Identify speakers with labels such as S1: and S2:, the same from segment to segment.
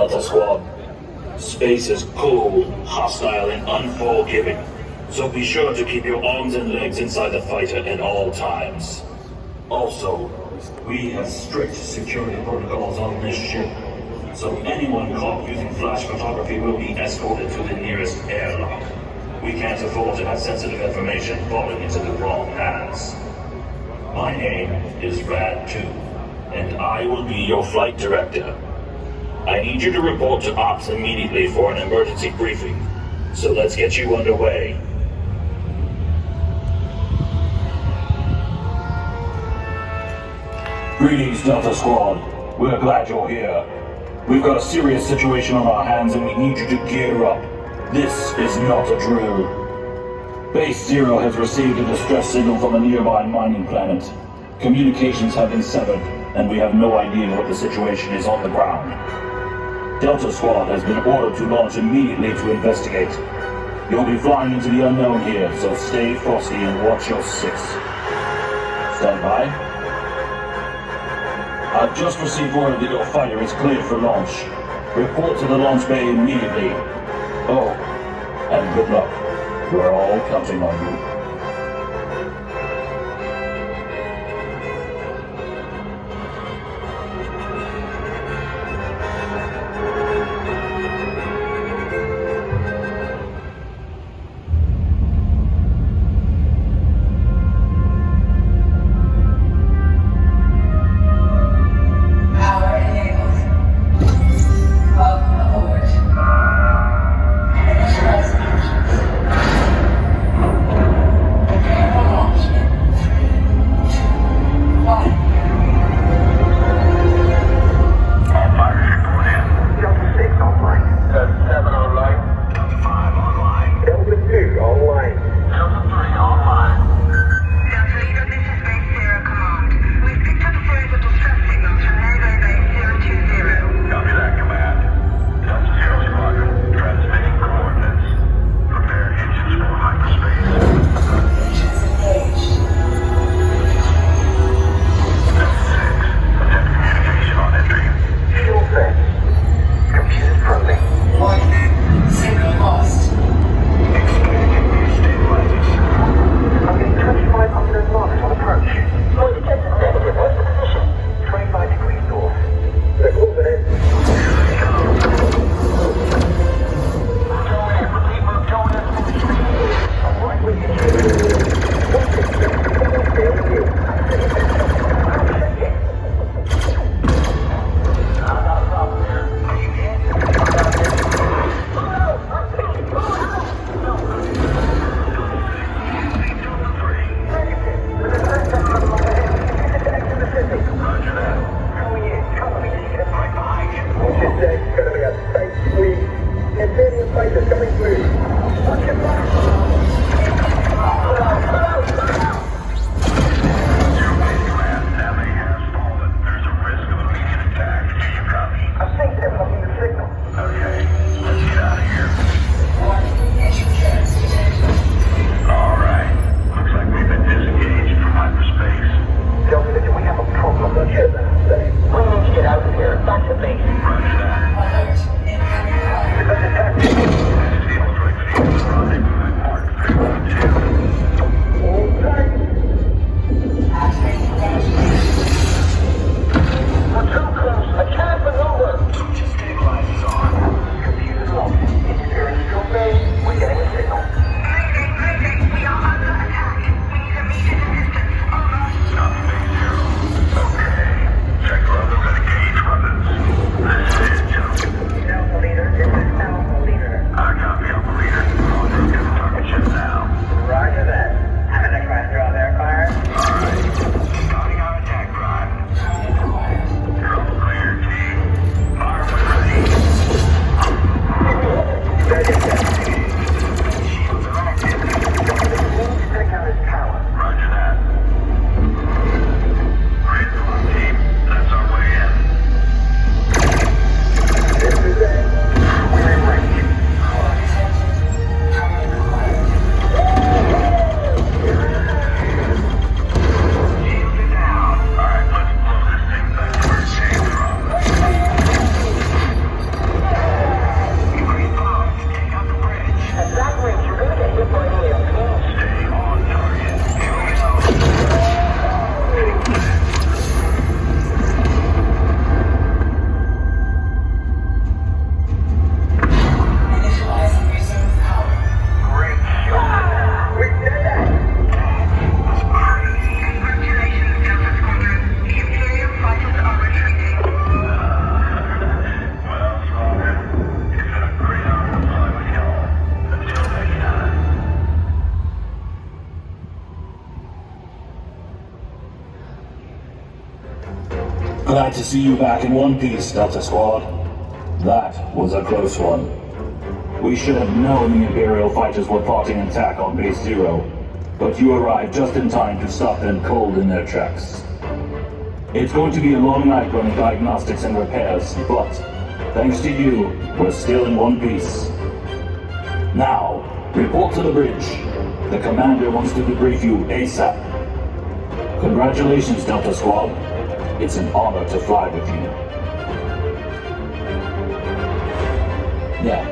S1: Delta Squad. Space is cold, hostile, and unforgiving. So be sure to keep your arms and legs inside the fighter at all times. Also, we have strict security protocols on this ship. So anyone caught using flash photography will be escorted to the nearest airlock. We can't afford to have sensitive information falling into the wrong hands. My name is Rad 2, and I will be your flight director. I need you to report to Ops immediately for an emergency briefing. So let's get you underway. Greetings, Delta Squad. We're glad you're here. We've got a serious situation on our hands and we need you to gear up. This is not a drill. Base Zero has received a distress signal from a nearby mining planet. Communications have been severed, and we have no idea what the situation is on the ground. Delta Squad has been ordered to launch immediately to investigate. You'll be flying into the unknown here, so stay frosty and watch your six. Stand by. I've just received word that your fighter is cleared for launch. Report to the launch bay immediately. Oh, and good luck. We're all counting on you. Glad to see you back in one piece, Delta Squad. That was a close one. We should have known the Imperial fighters were plotting an attack on Base Zero, but you arrived just in time to stop them cold in their tracks. It's going to be a long night running diagnostics and repairs, but thanks to you, we're still in one piece. Now, report to the bridge. The commander wants to debrief you ASAP. Congratulations, Delta Squad. It's an honor to fly with you. Yeah,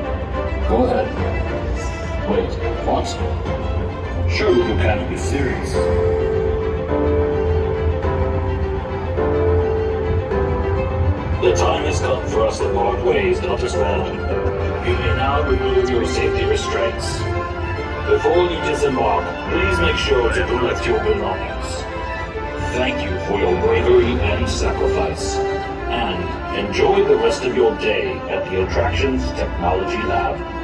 S1: go ahead. Wait, what? Surely you can't be serious. The time has come for us to part ways, Delta Squad. You may now remove your safety restraints. Before you disembark, please make sure to collect your belongings. Thank you for your bravery and sacrifice. And enjoy the rest of your day at the Attractions Technology Lab.